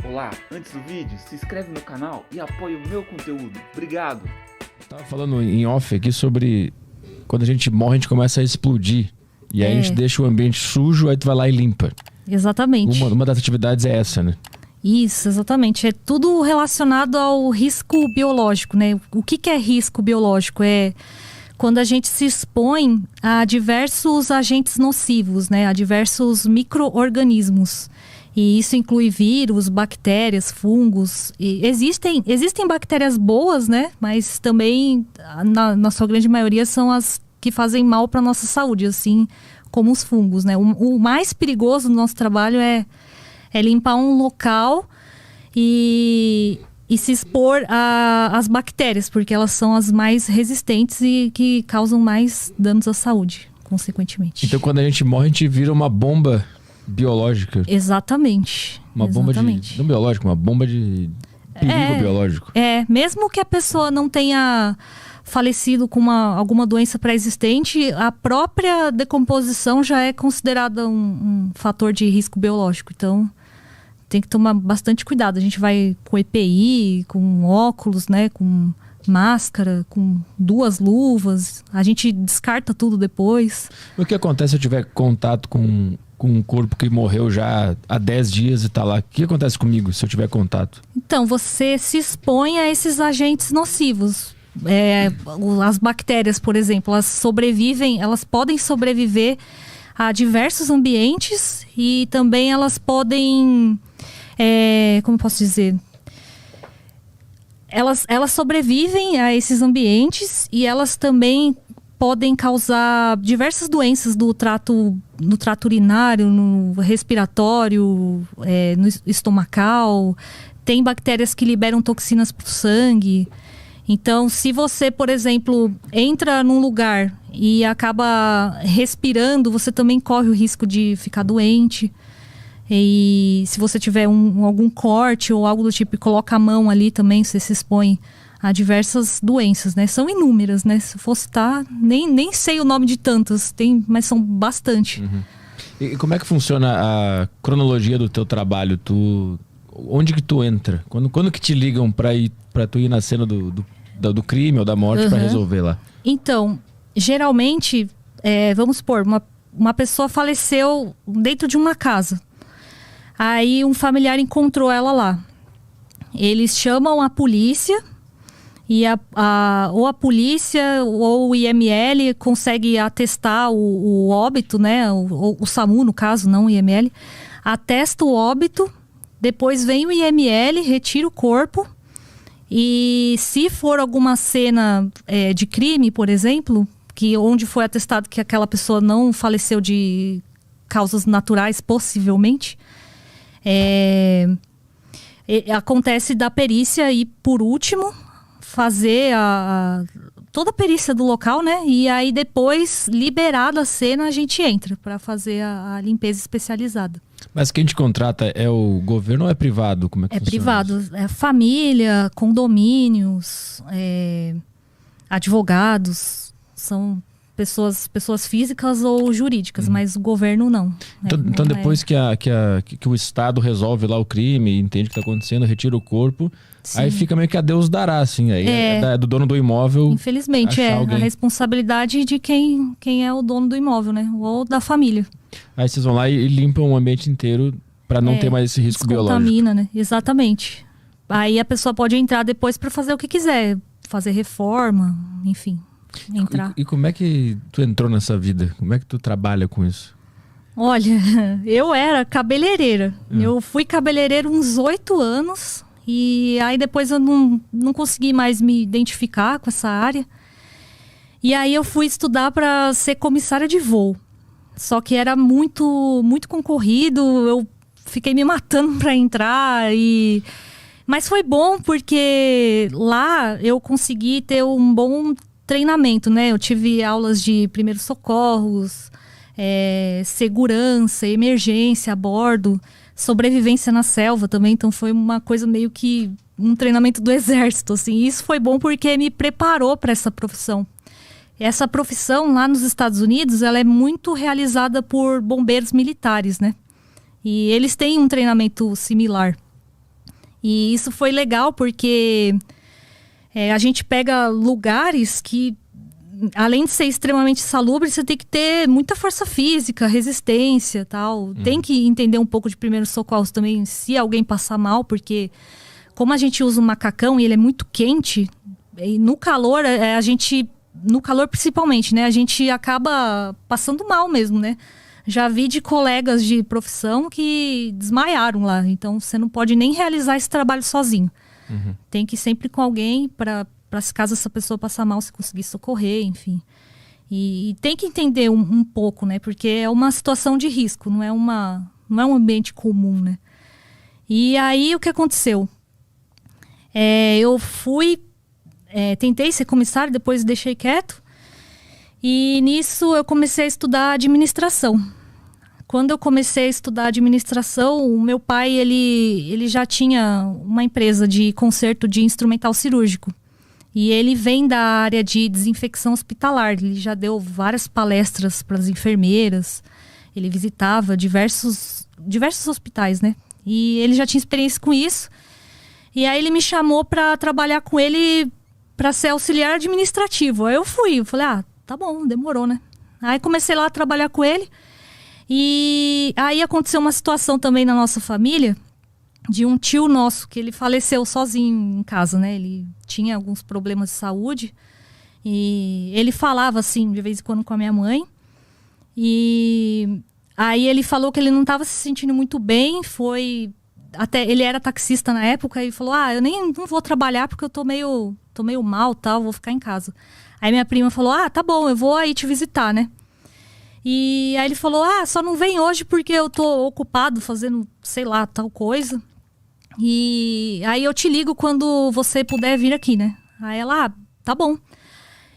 Olá, antes do vídeo, se inscreve no canal e apoia o meu conteúdo. Obrigado! Tava falando em off aqui sobre quando a gente morre, a gente começa a explodir. E aí a gente deixa o ambiente sujo, aí tu vai lá e limpa. Exatamente. Uma das atividades é essa, né? Isso, exatamente. É tudo relacionado ao risco biológico, né? O que é risco biológico? É quando a gente se expõe a diversos agentes nocivos, né? A diversos micro-organismos. E isso inclui vírus, bactérias, fungos. E existem bactérias boas, né? Mas também, na sua grande maioria, são as que fazem mal para a nossa saúde, assim como os fungos, né? O mais perigoso do nosso trabalho é limpar um local e se expor às bactérias, porque elas são as mais resistentes e que causam mais danos à saúde, consequentemente. Então quando a gente morre, a gente vira uma bomba biológica. Exatamente. Uma bomba de... Não biológica, uma bomba de perigo biológico. Mesmo que a pessoa não tenha falecido com alguma doença pré-existente, a própria decomposição já é considerada um fator de risco biológico. Então, tem que tomar bastante cuidado. A gente vai com EPI, com óculos, né, com máscara, com 2 luvas. A gente descarta tudo depois. O que acontece se eu tiver contato com um corpo que morreu já há 10 dias e tá lá? O que acontece comigo se eu tiver contato? Então, você se expõe a esses agentes nocivos. As bactérias, por exemplo, elas podem sobreviver a diversos ambientes e também elas podem, como posso dizer, elas sobrevivem a esses ambientes e elas também podem causar diversas doenças no trato urinário, no respiratório, no estomacal. Tem bactérias que liberam toxinas para o sangue. Então, se você, por exemplo, entra num lugar e acaba respirando, você também corre o risco de ficar doente. E se você tiver algum corte ou algo do tipo e coloca a mão ali também, você se expõe a diversas doenças, né? São inúmeras, né? Se eu fosse citar, nem sei o nome de tantas, mas são bastante. Uhum. E como é que funciona a cronologia do teu trabalho? Onde que tu entra? Quando que te ligam pra tu ir na cena do crime ou da morte pra resolver lá? Então, geralmente, vamos supor, uma pessoa faleceu dentro de uma casa. Aí um familiar encontrou ela lá. Eles chamam a polícia e ou a polícia ou o IML consegue atestar o óbito, né? O SAMU, no caso, não o IML. Atesta o óbito. Depois vem o IML, retira o corpo e se for alguma cena de crime, por exemplo, onde foi atestado que aquela pessoa não faleceu de causas naturais, possivelmente, acontece da perícia e, por último, fazer toda a perícia do local, né? E aí depois, liberada a cena, a gente entra para fazer a limpeza especializada. Mas quem te contrata é o governo ou é privado? Como é que funciona privado. isso? É família, condomínios, advogados. São pessoas físicas ou jurídicas, mas o governo não. Então depois que o Estado resolve lá o crime, entende o que está acontecendo, retira o corpo, sim, aí fica meio que a Deus dará, assim. Aí é do dono do imóvel. Infelizmente, a responsabilidade de quem é o dono do imóvel, né? Ou da família. Aí vocês vão lá e limpam o ambiente inteiro para não ter mais esse risco biológico. Contamina, né? Exatamente. Aí a pessoa pode entrar depois para fazer o que quiser. Fazer reforma, enfim. Entrar. E como é que tu entrou nessa vida? Como é que tu trabalha com isso? Olha, eu era cabeleireira. Eu fui cabeleireira uns 8 anos. E aí depois eu não consegui mais me identificar com essa área. E aí eu fui estudar para ser comissária de voo. Só que era muito, muito concorrido. Eu fiquei me matando para entrar. Mas foi bom porque lá eu consegui ter um bom treinamento, né? Eu tive aulas de primeiros socorros, segurança, emergência a bordo, sobrevivência na selva também. Então foi uma coisa meio que um treinamento do exército, assim. E isso foi bom porque me preparou para essa profissão. Essa profissão lá nos Estados Unidos, ela é muito realizada por bombeiros militares, né? E eles têm um treinamento similar. E isso foi legal porque a gente pega lugares que, além de ser extremamente salubre, você tem que ter muita força física, resistência, tal. Tem que entender um pouco de primeiros socorros também, se alguém passar mal, porque como a gente usa um macacão e ele é muito quente, e no calor, no calor principalmente, né? A gente acaba passando mal mesmo, né? Já vi de colegas de profissão que desmaiaram lá. Então, você não pode nem realizar esse trabalho sozinho. Tem que ir sempre com alguém para se caso essa pessoa passar mal, você conseguir socorrer, enfim. E tem que entender um pouco, né? Porque é uma situação de risco, não é um ambiente comum, né? E aí, o que aconteceu? Eu tentei ser comissário, depois deixei quieto. E nisso eu comecei a estudar administração. Quando eu comecei a estudar administração, o meu pai ele já tinha uma empresa de conserto de instrumental cirúrgico. E ele vem da área de desinfecção hospitalar. Ele já deu várias palestras para as enfermeiras. Ele visitava diversos hospitais, né? E ele já tinha experiência com isso. E aí ele me chamou para trabalhar com ele para ser auxiliar administrativo. Aí eu falei, tá bom, demorou, né? Aí comecei lá a trabalhar com ele. E aí aconteceu uma situação também na nossa família, de um tio nosso, que ele faleceu sozinho em casa, né? Ele tinha alguns problemas de saúde. E ele falava, assim, de vez em quando com a minha mãe. E aí ele falou que ele não estava se sentindo muito bem, ele era taxista na época e falou, eu nem não vou trabalhar porque eu tô meio mal, tal, vou ficar em casa. Aí minha prima falou, tá bom, eu vou aí te visitar, né? E aí ele falou, só não vem hoje porque eu tô ocupado fazendo, sei lá, tal coisa. E aí eu te ligo quando você puder vir aqui, né? Aí ela, tá bom.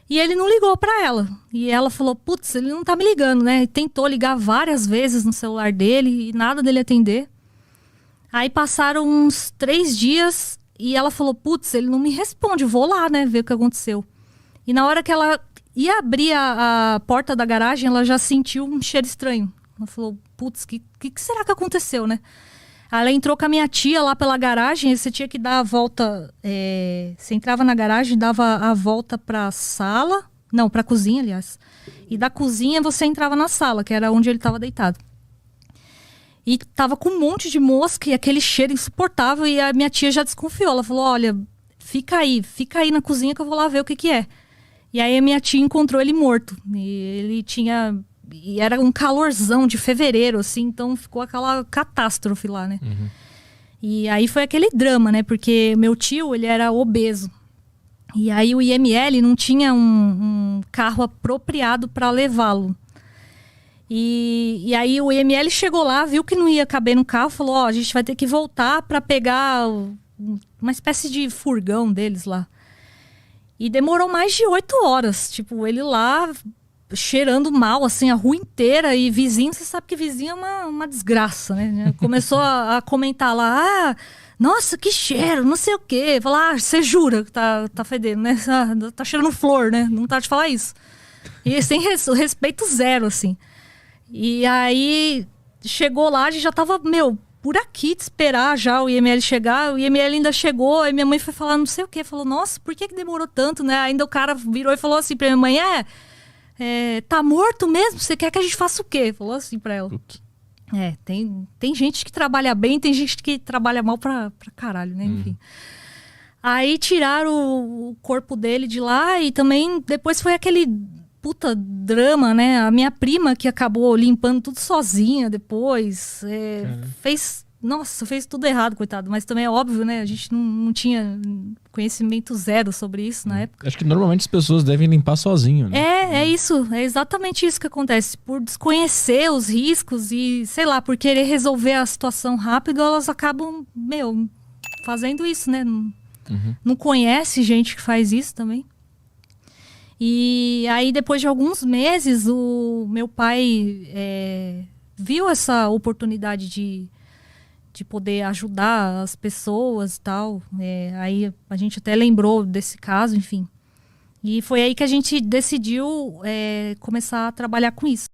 E ele não ligou pra ela. E ela falou, putz, ele não tá me ligando, né? E tentou ligar várias vezes no celular dele e nada dele atender. Aí passaram uns 3 dias e ela falou, putz, ele não me responde, vou lá, né, ver o que aconteceu. E na hora que ela ia abrir a porta da garagem, ela já sentiu um cheiro estranho. Ela falou, putz, que será que aconteceu, né? Ela entrou com a minha tia lá pela garagem, e você tinha que dar a volta, você entrava na garagem, dava a volta pra sala, não, pra cozinha, aliás. E da cozinha você entrava na sala, que era onde ele estava deitado. E tava com um monte de mosca e aquele cheiro insuportável, e a minha tia já desconfiou. Ela falou, olha, fica aí na cozinha que eu vou lá ver o que é. E aí a minha tia encontrou ele morto. E era um calorzão de fevereiro, assim, então ficou aquela catástrofe lá, né? E aí foi aquele drama, né? Porque meu tio, ele era obeso. E aí o IML não tinha um carro apropriado para levá-lo. E aí o IML chegou lá, viu que não ia caber no carro, falou, a gente vai ter que voltar para pegar uma espécie de furgão deles lá. E demorou mais de 8 horas, tipo, ele lá cheirando mal, assim, a rua inteira. E vizinho, você sabe que vizinho é uma desgraça, né? Começou a comentar lá, nossa, que cheiro, não sei o quê. Falar, você jura que tá fedendo, né? Tá cheirando flor, né? Não tá de falar isso. E sem respeito zero, assim. E aí, chegou lá, a gente já tava, por aqui de esperar já o IML chegar. O IML ainda chegou, aí minha mãe foi falar não sei o quê. Falou, nossa, por que demorou tanto, né? Ainda o cara virou e falou assim pra minha mãe, tá morto mesmo? Você quer que a gente faça o quê? Falou assim pra ela. Tem gente que trabalha bem, tem gente que trabalha mal pra caralho, né? Enfim. Aí tiraram o corpo dele de lá e também depois foi aquele puta drama, né? A minha prima que acabou limpando tudo sozinha depois. Fez tudo errado, coitado. Mas também é óbvio, né? A gente não tinha conhecimento zero sobre isso na época. Acho que normalmente as pessoas devem limpar sozinho, né? É isso. É exatamente isso que acontece. Por desconhecer os riscos e, sei lá, por querer resolver a situação rápido, elas acabam, fazendo isso, né? Não conhece gente que faz isso também. E aí, depois de alguns meses, o meu pai viu essa oportunidade de poder ajudar as pessoas e tal. Aí a gente até lembrou desse caso, enfim. E foi aí que a gente decidiu começar a trabalhar com isso.